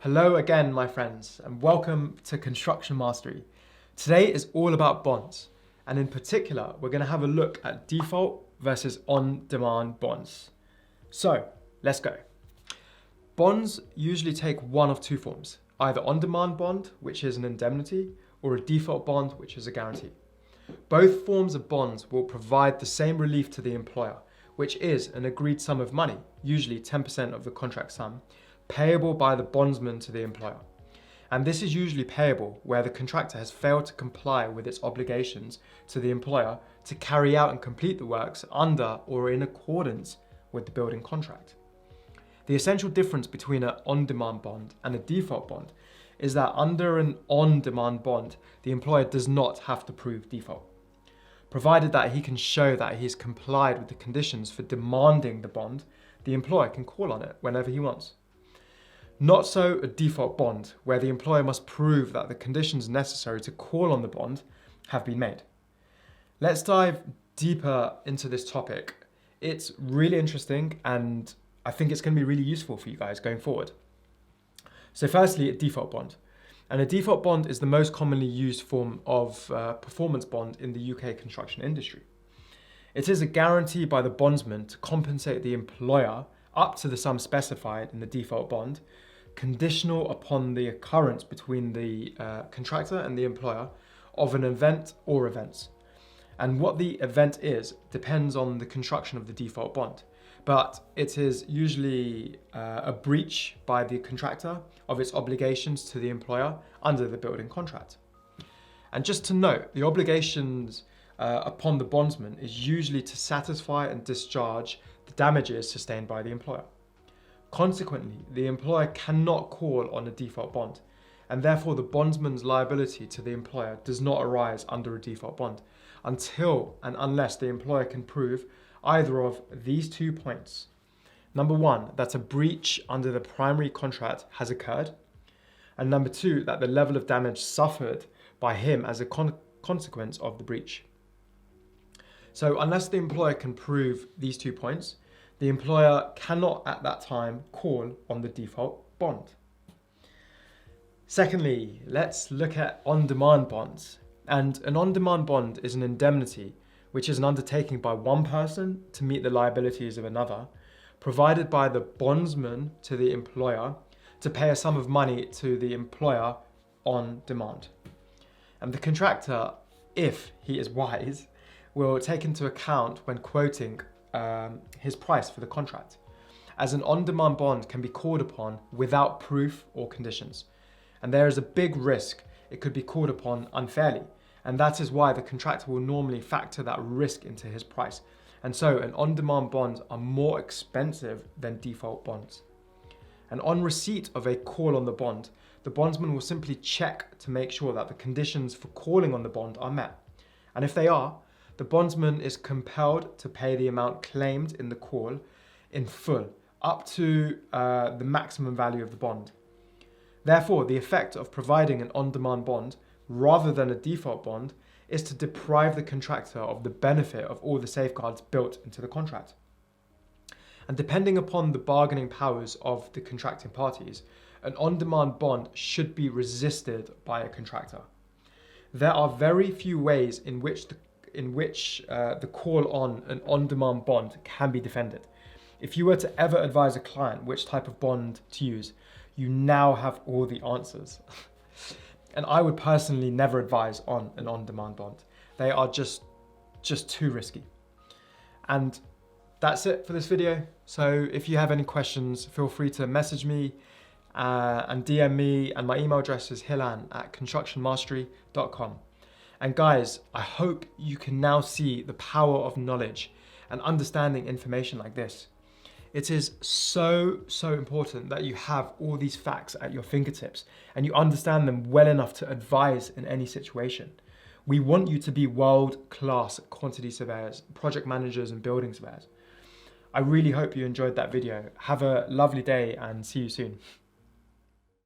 Hello again, my friends, and welcome to Construction Mastery. Today is all about bonds, and in particular, we're going to have a look at default versus on-demand bonds. So, let's go. Bonds usually take one of two forms, either on-demand bond, which is an indemnity, or a default bond, which is a guarantee. Both forms of bonds will provide the same relief to the employer, which is an agreed sum of money, usually 10% of the contract sum, payable by the bondsman to the employer. And this is usually payable where the contractor has failed to comply with its obligations to the employer to carry out and complete the works under or in accordance with the building contract. The essential difference between an on-demand bond and a default bond is that under an on-demand bond, the employer does not have to prove default, provided that he can show that he has complied with the conditions for demanding the bond. The employer can call on it whenever he wants. Not so a default bond, where the employer must prove that the conditions necessary to call on the bond have been made. Let's dive deeper into this topic. It's really interesting and I think it's going to be really useful for you guys going forward. So firstly, a default bond. And a default bond is the most commonly used form of performance bond in the UK construction industry. It is a guarantee by the bondsman to compensate the employer up to the sum specified in the default bond, conditional upon the occurrence between the contractor and the employer of an event or events. And what the event is depends on the construction of the default bond. But it is usually a breach by the contractor of its obligations to the employer under the building contract. And just to note, the obligations upon the bondsman is usually to satisfy and discharge the damages sustained by the employer. Consequently, the employer cannot call on a default bond, and therefore the bondsman's liability to the employer does not arise under a default bond until and unless the employer can prove either of these 2 points. Number 1, that a breach under the primary contract has occurred, and number 2, that the level of damage suffered by him as a consequence of the breach. So unless the employer can prove these 2 points, the employer cannot at that time call on the default bond. Secondly, let's look at on-demand bonds. And an on-demand bond is an indemnity, which is an undertaking by one person to meet the liabilities of another, provided by the bondsman to the employer to pay a sum of money to the employer on demand. And the contractor, if he is wise, will take into account when quoting his price for the contract, as an on-demand bond can be called upon without proof or conditions. And there is a big risk it could be called upon unfairly, and that is why the contractor will normally factor that risk into his price. And so an on-demand bonds are more expensive than default bonds. And on receipt of a call on the bond, the bondsman will simply check to make sure that the conditions for calling on the bond are met. And if they are, the bondsman is compelled to pay the amount claimed in the call in full, up to the maximum value of the bond. Therefore, the effect of providing an on-demand bond rather than a default bond is to deprive the contractor of the benefit of all the safeguards built into the contract. And depending upon the bargaining powers of the contracting parties, an on-demand bond should be resisted by a contractor. There are very few ways in which the call on an on-demand bond can be defended. If you were to ever advise a client which type of bond to use, you now have all the answers. And I would personally never advise on an on-demand bond. They are just too risky. And that's it for this video. So if you have any questions, feel free to message me and DM me, and my email address is hilan@constructionmastery.com. And guys, I hope you can now see the power of knowledge and understanding information like this. It is so important that you have all these facts at your fingertips and you understand them well enough to advise in any situation. We want you to be world-class quantity surveyors, project managers and building surveyors. I really hope you enjoyed that video. Have a lovely day and see you soon.